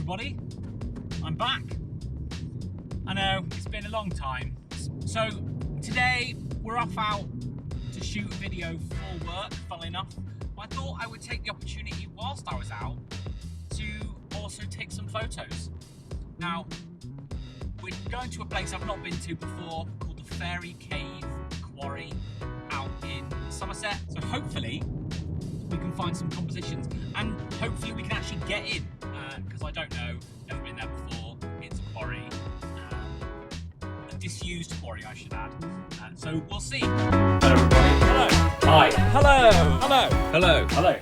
everybody, I'm back. I know, it's been a long time. So today we're off out to shoot a video for work, funnily enough. But I thought I would take the opportunity whilst I was out to also take some photos. Now, we're going to a place I've not been to before called the Fairy Cave Quarry out in Somerset. So hopefully we can find some compositions and hopefully we can actually get in because I don't know, never been there before. It's a quarry, a disused quarry I should add. So we'll see. Hello everybody. Hello. Hi. Hello. Hello. Hello. Hello.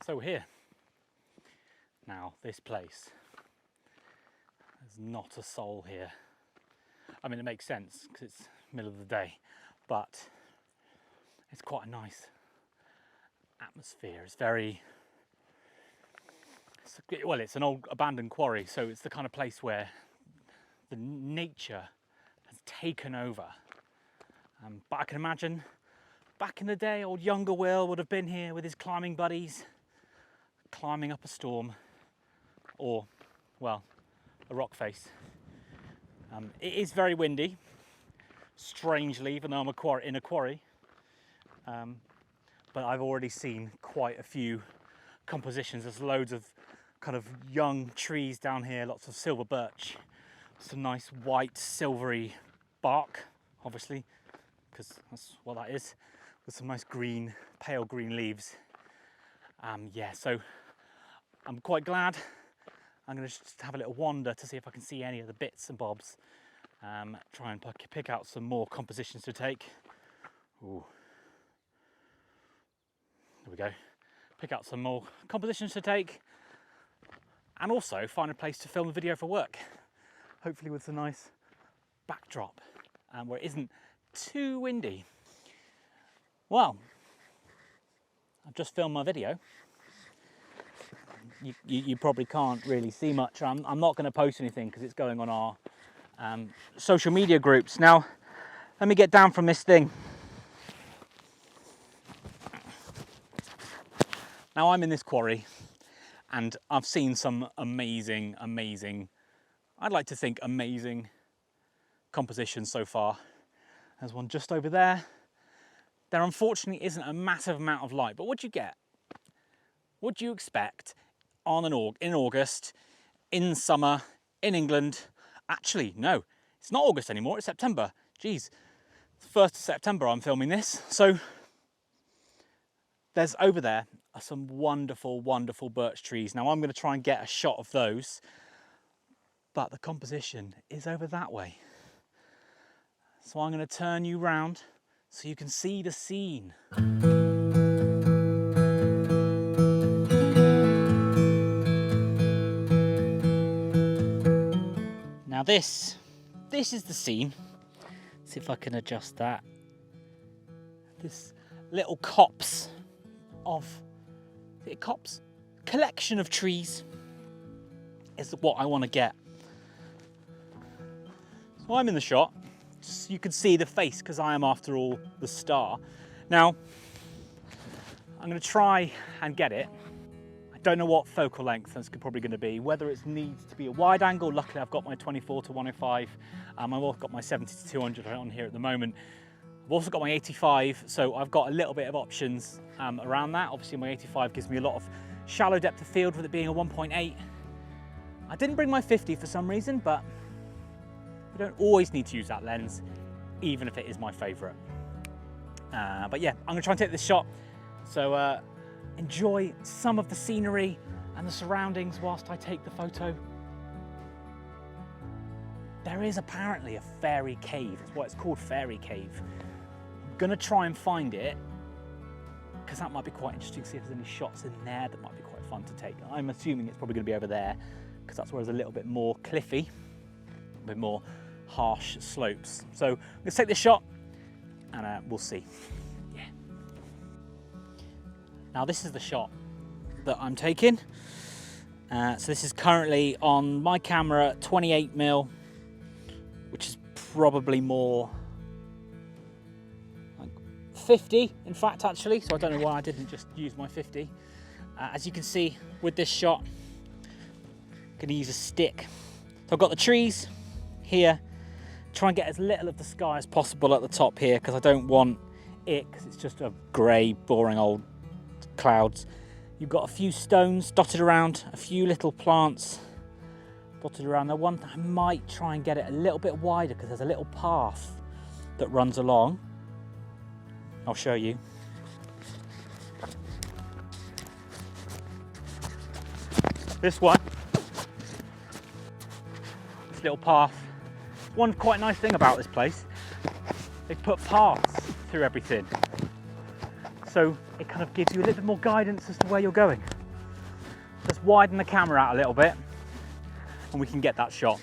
So we're here. Now this place, there's not a soul here. I mean it makes sense because it's middle of the day, but it's quite a nice atmosphere. It's very, well, it's an old abandoned quarry, so it's the kind of place where the nature has taken over. But I can imagine back in the day, old younger Will would have been here with his climbing buddies, climbing up a storm, or, well, a rock face. It is very windy, strangely, even though I'm in a quarry. But I've already seen quite a few compositions. There's loads of kind of young trees down here, lots of silver birch, some nice white silvery bark, obviously, because that's what that is, with some nice green, pale green leaves. Yeah, so I'm quite glad. I'm going to just have a little wander to see if I can see any of the bits and bobs. Try and pick out some more compositions to take. Ooh. There we go. Pick out some more compositions to take and also find a place to film a video for work. Hopefully with a nice backdrop where it isn't too windy. Well, I've just filmed my video. You probably can't really see much. I'm not going to post anything because it's going on our social media groups. Now, let me get down from this thing. Now I'm in this quarry and I've seen some amazing, I'd like to think amazing compositions so far. There's one just over there. There unfortunately isn't a massive amount of light, but what do you get? What do you expect on in August, in summer, in England? Actually, no, it's not August anymore, it's September. Geez, it's 1st of September I'm filming this. So there's over there are some wonderful, wonderful birch trees. Now I'm going to try and get a shot of those, but the composition is over that way. So I'm going to turn you round so you can see the scene. Now this is the scene. Let's see if I can adjust that. This little copse of collection of trees is what I want to get. So I'm in the shot, so you can see the face because I am after all the star. Now I'm going to try and get it. I don't know what focal length that's probably going to be, whether it needs to be a wide angle. Luckily I've got my 24 to 105. I've also got my 70 to 200 on here at the moment. I've also got my 85, so I've got a little bit of options around that. Obviously my 85 gives me a lot of shallow depth of field with it being a 1.8. I didn't bring my 50 for some reason, but you don't always need to use that lens, even if it is my favourite. But yeah, I'm gonna try and take this shot. So enjoy some of the scenery and the surroundings whilst I take the photo. There is apparently a fairy cave. That's why it's called Fairy Cave. I'm gonna try and find it because that might be quite interesting to see if there's any shots in there that might be quite fun to take. I'm assuming it's probably gonna be over there because that's where there's a little bit more cliffy, a bit more harsh slopes. So let's take this shot and we'll see. Yeah. Now this is the shot that I'm taking. So this is currently on my camera 28mm, which is probably more like 50 in fact actually, so I don't know why I didn't just use my 50. As you can see with this shot, going to use a stick. So I've got the trees here. Try and get as little of the sky as possible at the top here, because I don't want it, because it's just a grey, boring old clouds. You've got a few stones dotted around, a few little plants dotted around. The one I might try and get it a little bit wider, because there's a little path that runs along. I'll show you. This one, this little path. One quite nice thing about this place, they've put paths through everything. So it kind of gives you a little bit more guidance as to where you're going. Just widen the camera out a little bit and we can get that shot.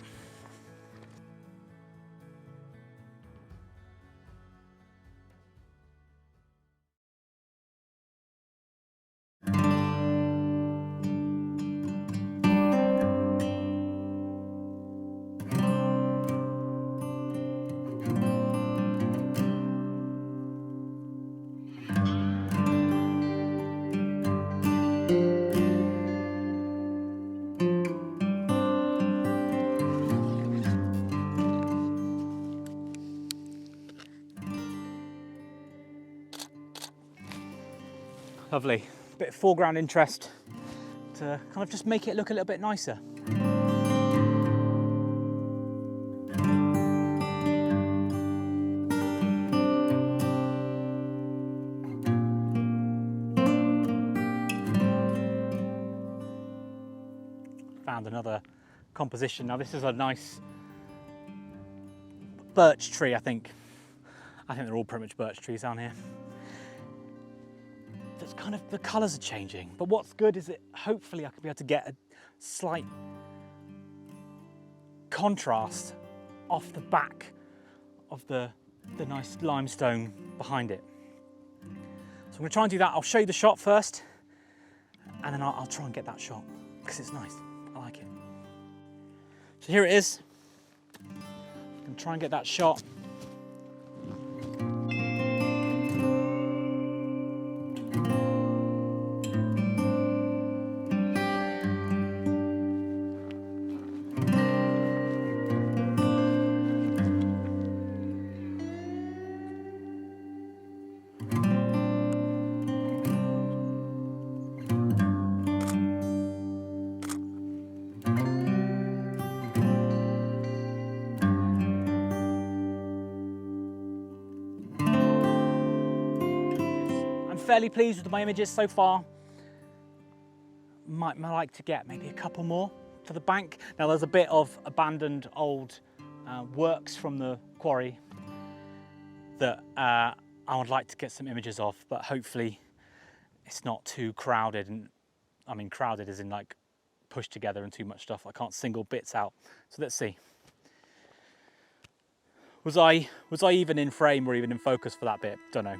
Lovely. Bit of foreground interest to kind of just make it look a little bit nicer. Found another composition. Now this is a nice birch tree, I think. I think they're all pretty much birch trees down here. That's kind of, the colours are changing, but what's good is that hopefully I can be able to get a slight contrast off the back of the nice limestone behind it. So I'm going to try and do that. I'll show you the shot first, and then I'll try and get that shot, because it's nice. I like it. So here it is. I'm going to try and get that shot. Fairly pleased with my images so far. Might like to get maybe a couple more for the bank. Now there's a bit of abandoned old works from the quarry that I would like to get some images of, but hopefully it's not too crowded. And I mean crowded as in like pushed together and too much stuff. I can't single bits out. So let's see. Was I even in frame or even in focus for that bit? Don't know.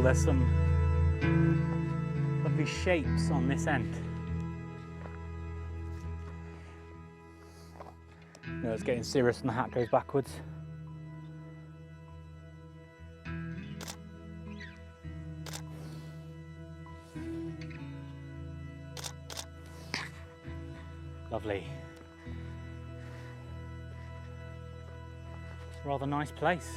There's some lovely shapes on this end. No, it's getting serious when the hat goes backwards. Lovely. Rather nice place.